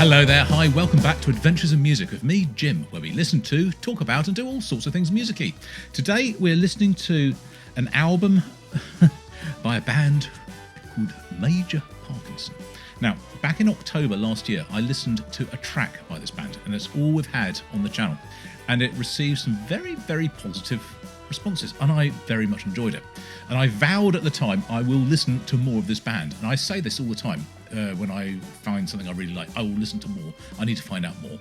Hello there, hi, welcome back to Adventures in Music with me, Jim, where we listen to, talk about and do all sorts of things music-y. Today we're listening to an album by a band called Major Parkinson. Now, back in October last year, I listened to a track by this band, and it's all we've had on the channel. And it received some very, very positive responses, and I very much enjoyed it. And I vowed at the time I will listen to more of this band. And I say this all the time. When I find something I really like, I will listen to more. I need to find out more.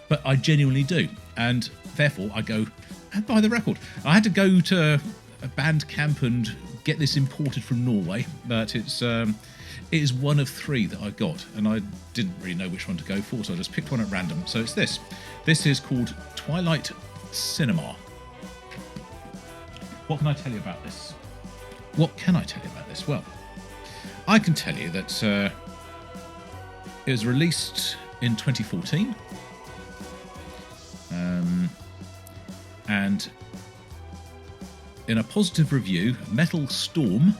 But I genuinely do. And therefore, I go and buy the record. I had to go to a Bandcamp and get this imported from Norway, but it is one of three that I got, and I didn't really know which one to go for, so I just picked one at random. So it's this. This is called Twilight Cinema. What can I tell you about this? What can I tell you about this? Well, I can tell you that it was released in 2014, and in a positive review, Metal Storm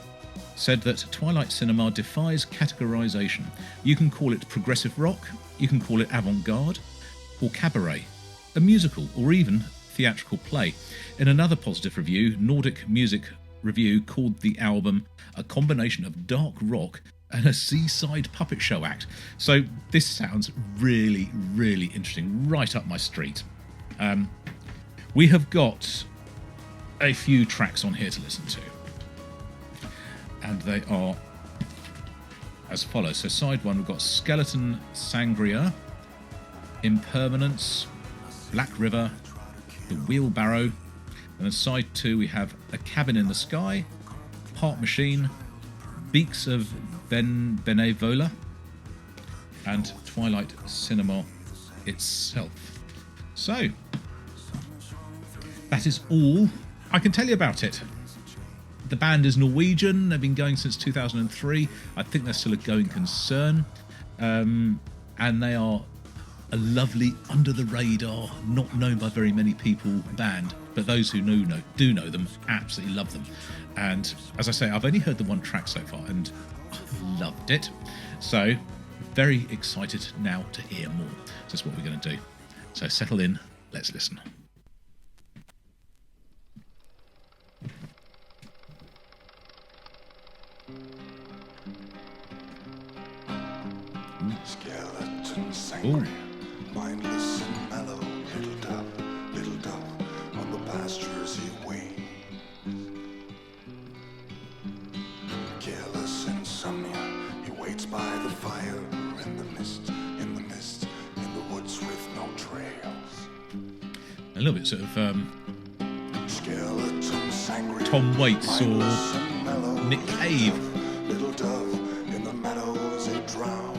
said that Twilight Cinema defies categorization. You can call it progressive rock, you can call it avant-garde, or cabaret, a musical, or even theatrical play. In another positive review, Nordic Music Review called the album a combination of dark rock and a seaside puppet show act. So this sounds really, really interesting, right up my street. We have got a few tracks on here to listen to, and they are as follows. So side one, we've got Skeleton Sangria, Impermanence, Black River, The Wheelbarrow, and then side two we have A Cabin in the Sky, Part Machine, Beaks of Benevola, and Twilight Cinema itself. So that is all I can tell you about it. The band is Norwegian. They've been going since 2003. I think they're still a going concern, and they are a lovely, under the radar, not known by very many people band, but those who do know them absolutely love them. And as I say, I've only heard the one track so far and I've loved it. So very excited now to hear more. So that's what we're going to do. So settle in, let's listen. Skeleton sangria, mindless and mellow, little dove on the pastures he waits. Careless insomnia, he waits by the fire in the mist, in the woods with no trails. A little bit sort of Skeleton sangria, Tom Waits or mellow, Nick Cave. Little dove in the meadows it drowns.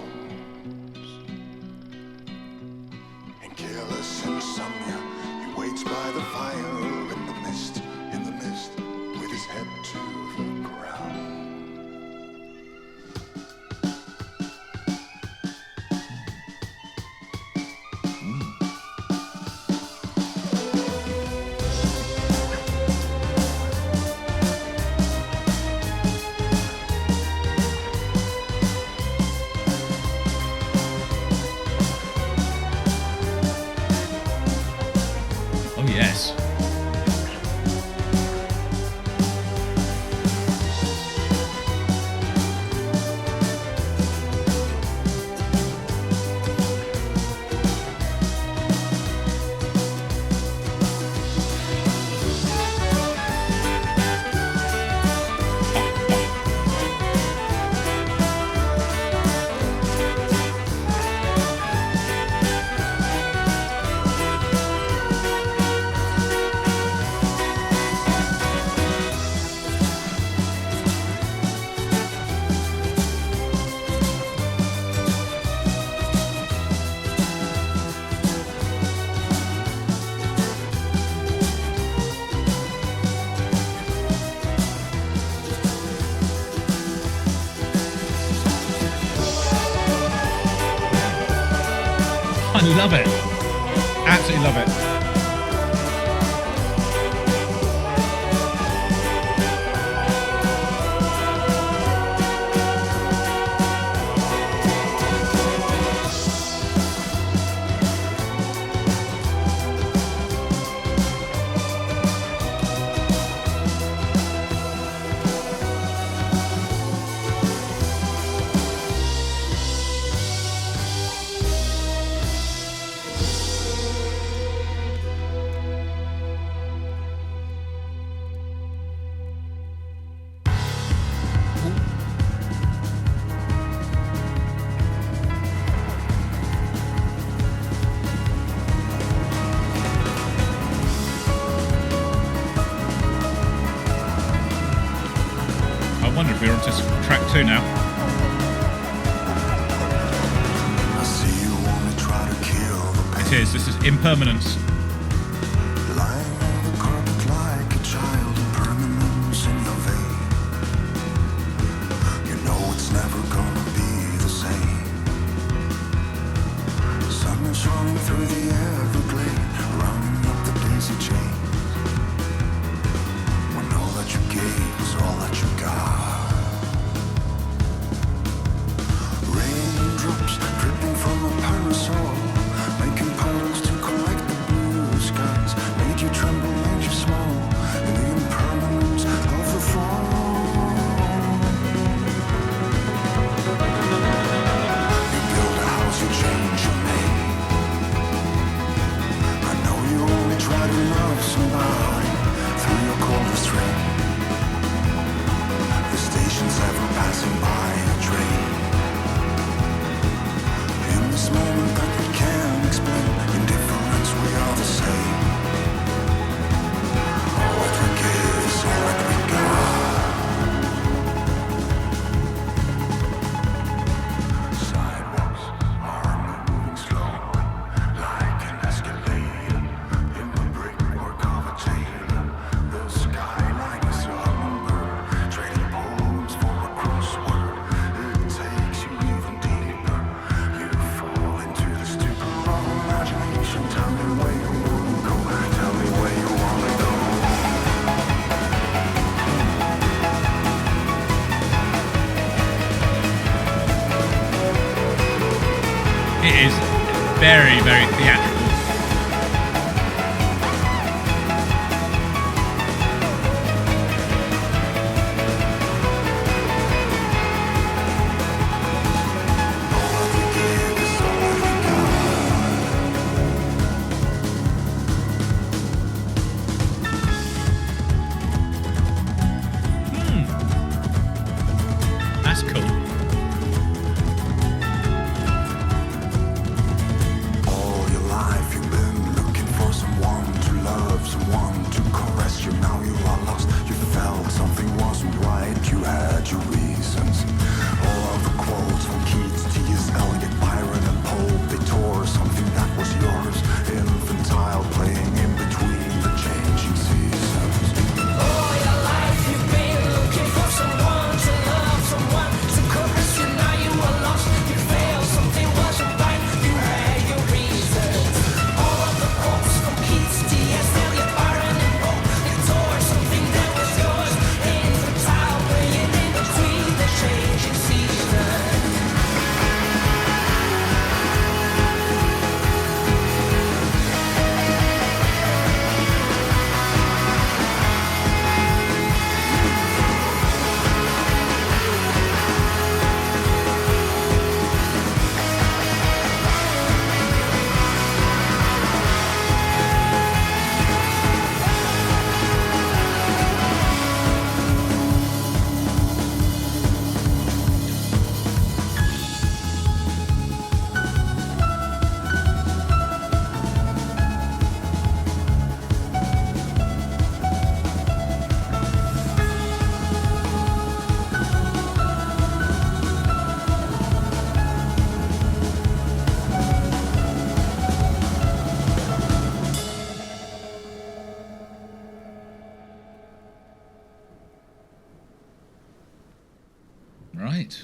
In careless insomnia, he waits by the fire in the mist, with his head to the ground. Yes. I love it. Absolutely love it. wonder if we're on to track 2 now. I see you only try to kill the pain. It is. This is Impermanence. Lying on the carpet like a child, impermanence in your vein. You know it's never gonna be the same. Sun is running through the Everglade, rounding up the daisy chains. When all that you gave was all that you got. Raindrops dripping from a parasol, making puddles to collect the blue skies. Made you tremble, made you small, in the impermanence of the fall. You build a house, you change your name. I know you only try to love somebody through your coldest rain. The station's ever passing by a train. In this moment that we can't explain, indifference, we are the same. All that we give is all that we got. Sidewalks are moving slow, like an escalator in the brickwork of a tailor. The skyline is a hummingbird, trading poems for a crossword. It takes you even deeper. You fall into the stupor of imagination. Tell me where you wanna go. Tell me where you wanna go. It is very, very theatrical. All that we give is all that we That's cool. All your life you've been looking for someone to love, someone to caress you. Now you are lost. You felt something wasn't right. You had your reasons. All of the quotes from Keynes, T.S. Eliot, Byron, and Pope, they tore something that was yours. Infantile, playing in between the changing seasons. All your life you've been looking for someone to love, someone to caress you. Now you are lost. You failed, something wasn't right. You had your reasons. All of the quotes from Keynes, T.S. Eliot, Byron, and Pope, they tore something that was yours. Infantile, playing in between the changing seasons. Right.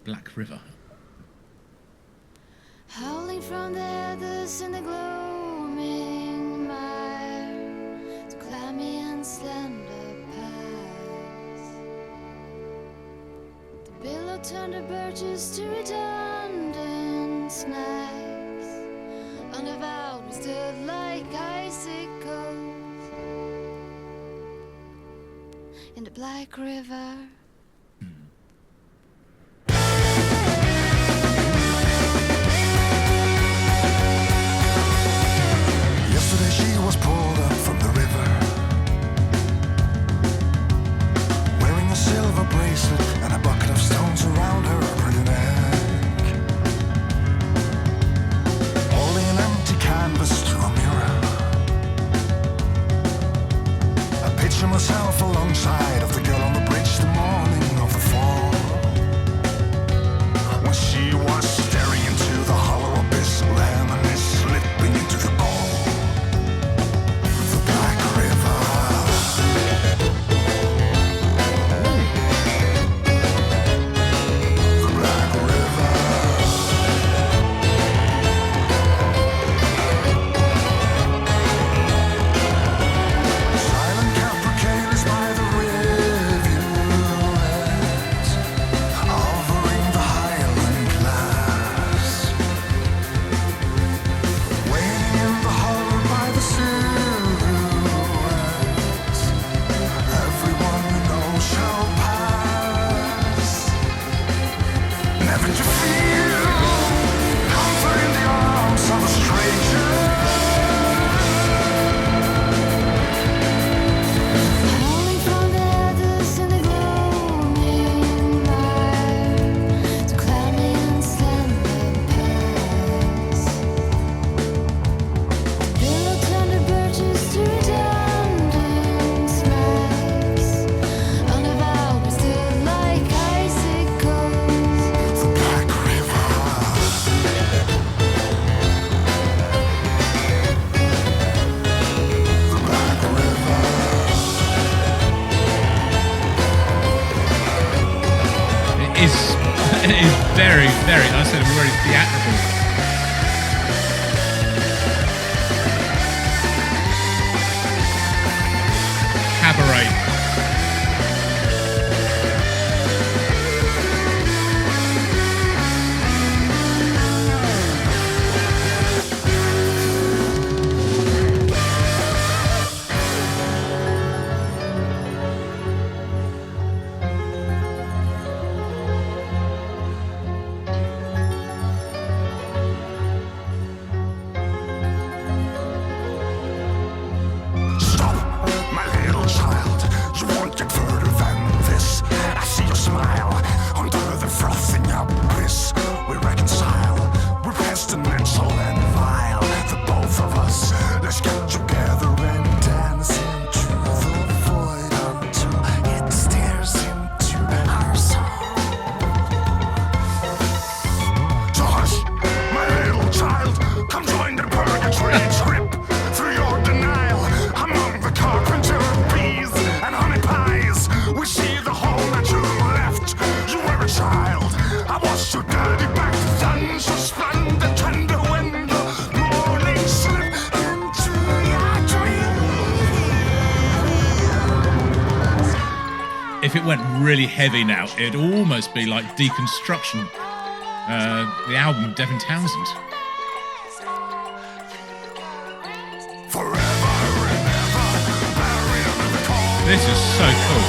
Black River. Howling from the heathers in the gloaming mire, to clammy and slender paths. The billow turned the birches to redundant snags. Unavowed we stood like icicles in the Black River. Yesterday she was pulled up from the river, wearing a silver bracelet and a bucket of stones around her pretty neck, holding an empty canvas to a mirror, a pitch picture myself alongside of the girl on the bridge the morning of the fall. When she was staring into the hollow abyss, reminisce slipping into the bowl. The Black River. The Black River. Silent capercailles by the rivulets, hovering the Highland glass, waiting in the hollow by the silhouettes. Everyone we know shall pass, never to feel comfort in the arms of a stranger. Howling from the others in the gloaming light, to clammy and slender pass. The billow turned birches to redundant snacks. Unavowed we stood like icicles. The Black River. The Black River. It is very, very, I said, very theatrical. Cabaret. Stop, my little child. You won't get further than this. I see your smile under the froth in your bliss. We reconcile. We're pestilential and vile, the both of us. Let's get together and dance into the void until it stares into our soul. So hush, my little child. Come join the purgatory trip through your denial. Among the carpenter bees and honey pies, we see the home that you left. You were a child. I watched your dirty back, sun so splendid, tender when the morning slipped into your dreams. If it went really heavy now, it'd almost be like Deconstruction, the album Devin Townsend. Forever and ever, buried under the cold. This is so cool.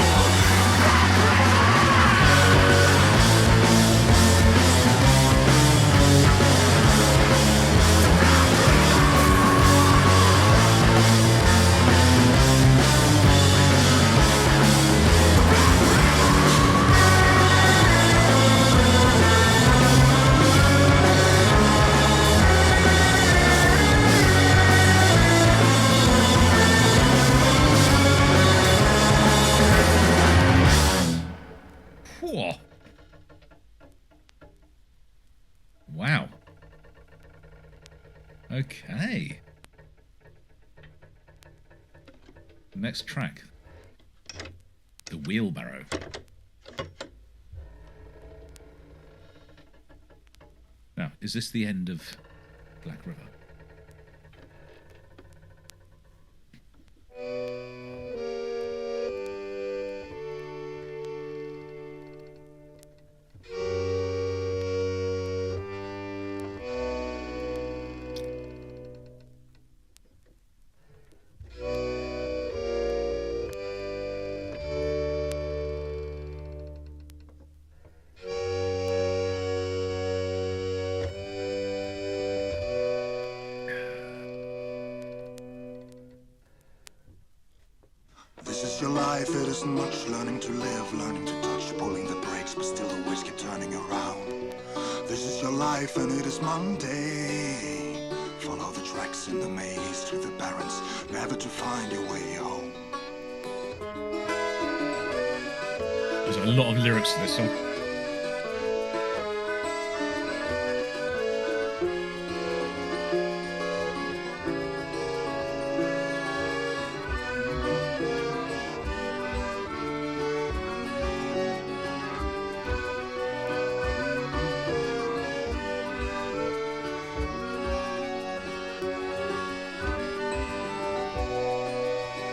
Whoa. Wow. Okay. Next track. The Wheelbarrow. Now, is this the end of Black River? This is your life, it isn't much learning to live, learning to touch, pulling the brakes, but still the wheels keep turning around. This is your life and it is Monday. Follow the tracks in the maze through the barrens, never to find your way home. There's a lot of lyrics to this song.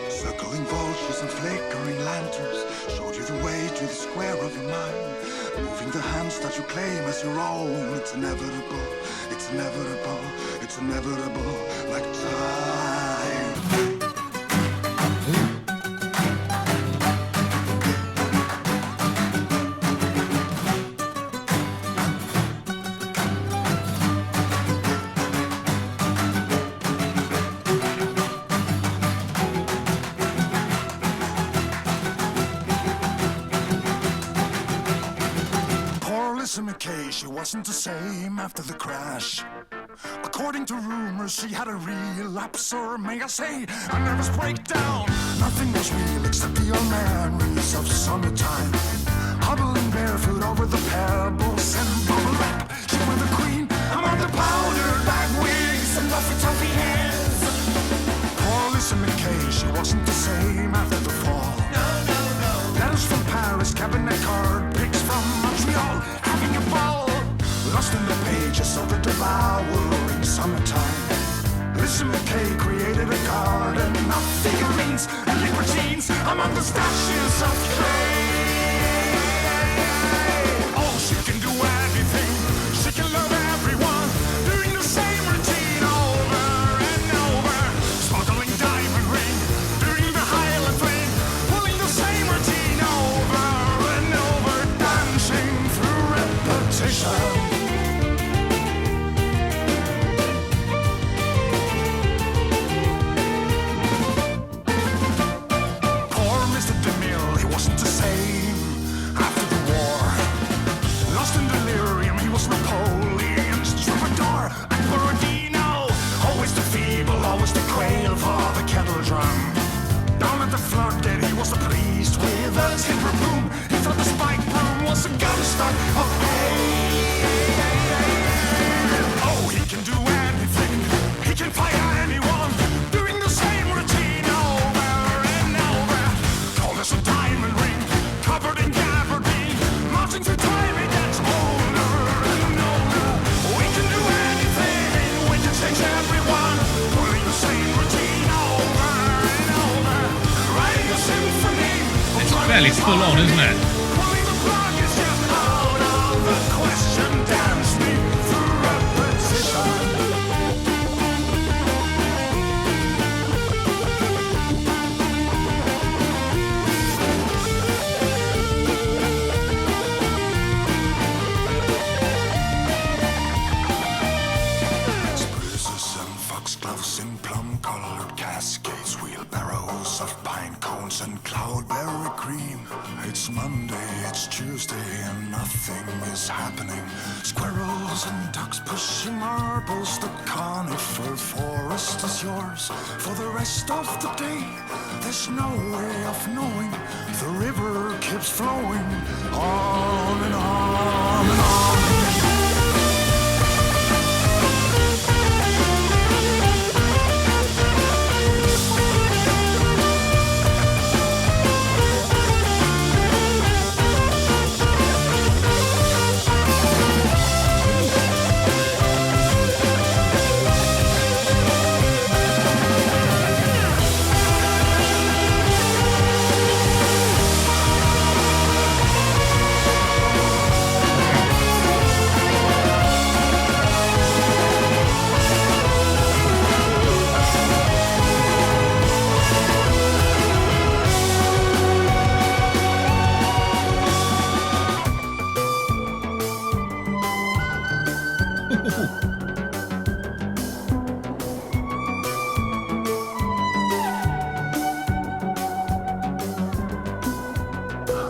Circling vultures and flickering lanterns showed you the way to the square of your mind. Moving the hands that you claim as your own. It's inevitable, it's inevitable, it's inevitable, like time. McKay, she wasn't the same after the crash. According to rumors, she had a relapse, or may I say, a nervous breakdown. Nothing was real except the old memories of summertime. Hobbling barefoot over the pebbles and bubble wrap. She was the queen among the powdered black wigs and fluffy toffee hands. Poor Lisa McKay, she wasn't the same after the fall. Letters from Paris, cabinet card, pics from Montreal, having a ball, lost in the pages of the devouring summertime. Lisa McKay created a garden of figurines and liquid jeans among the stashes of clay. Oh, she can do anything, she can love everyone, doing the same routine over and over. Sparkling diamond ring, doing the Highland fling, pulling the same routine over and over, dancing through repetition. Poor Mr. DeMille, he wasn't the same after the war. Lost in delirium, he was Napoleon's troubadour. And Borodino, always the feeble, always the quail for the kettle drum. Down at the floodgate, he was pleased with a timber boom. He thought the spike broom was a gunstock of hay. Oh, he can do anything, he can fire anyone, doing the same routine over and over. Called us a diamond ring, covered in gabardine, marching through time, it gets older and older. We can do anything, we can change everyone, pulling the same routine over and over. Writing a symphony. It's fairly full on, isn't it? Pulling the plug is just out of the question. Dance me through repetition. Spruces and foxgloves in plum-colored cascades, wheelbarrows of pine cones and cloudberry cream. It's Monday, it's Tuesday, and nothing is happening. Squirrels and ducks pushing marbles, the conifer forest is yours. For the rest of the day, there's no way of knowing. The river keeps flowing on and on and on.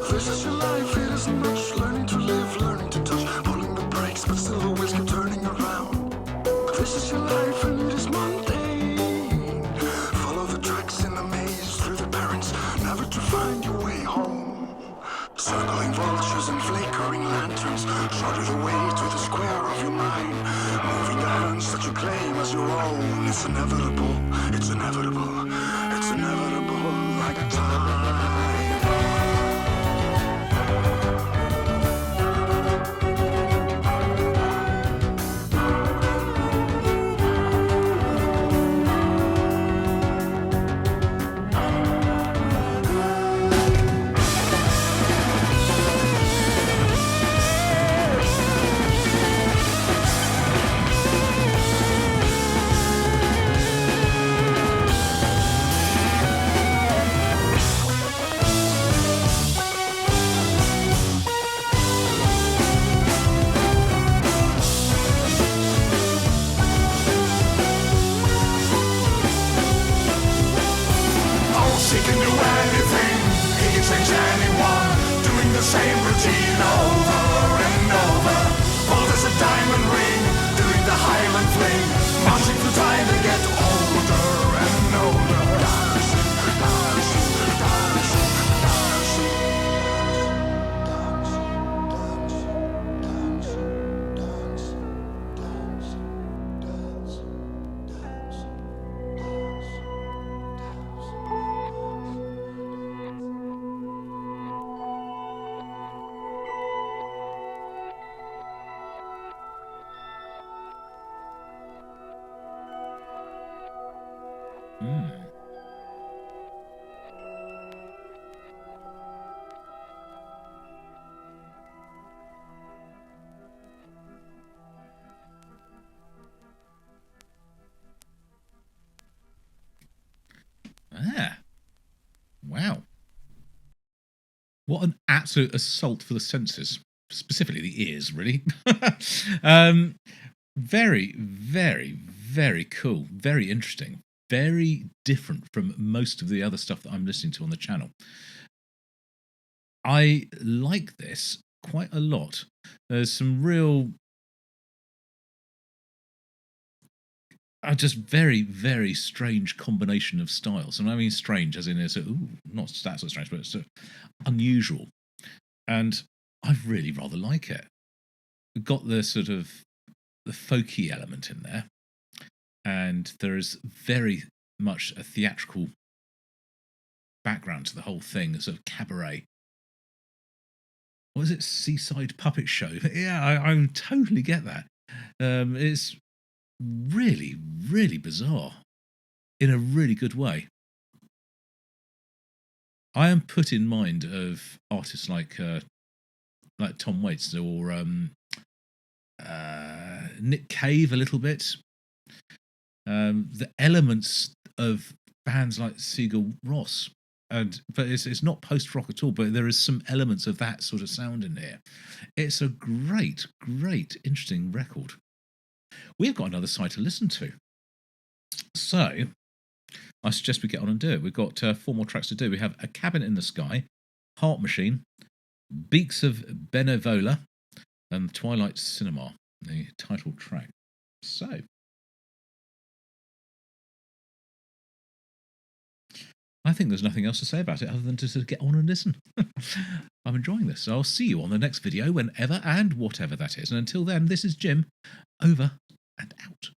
This is your life, it isn't much. Learning to live, learning to touch, pulling the brakes, but still the wheels keep turning around. This is your life, and it is mundane. Follow the tracks in the maze through the barrens, never to find your way home. Circling vultures and flickering lanterns, shrouded away to the square of your mind. Moving the hands that you claim as your own. It's inevitable, it's inevitable, it's inevitable like time. She can do anything, he can change anyone, doing the same routine over and over. Bold as a diamond ring, doing the Highland fling, marching through time to get older and older. Dancing, dancing, dancing, dancing, Ah, wow. What an absolute assault for the senses, specifically the ears, really. Very, very, very cool. Very interesting. Very different from most of the other stuff that I'm listening to on the channel. I like this quite a lot. There's some real... just very, very strange combination of styles. And I mean strange as in it's not that sort of strange, but it's unusual. And I really rather like it. We've got the sort of the folky element in there. And there is very much a theatrical background to the whole thing, a sort of cabaret. What is it? Seaside puppet show. Yeah, I totally get that. It's really, really bizarre in a really good way. I am put in mind of artists like Tom Waits or Nick Cave a little bit. The elements of bands like Sigur Rós, but it's not post rock at all. But there is some elements of that sort of sound in here. It's a great, great, interesting record. We've got another side to listen to, so I suggest we get on and do it. We've got 4 more tracks to do. We have A Cabin in the Sky, Heart Machine, Beaks of Benevola, and Twilight Cinema, the title track. So I think there's nothing else to say about it other than to sort of get on and listen. I'm enjoying this. So I'll see you on the next video, whenever and whatever that is. And until then, this is Jim, over and out.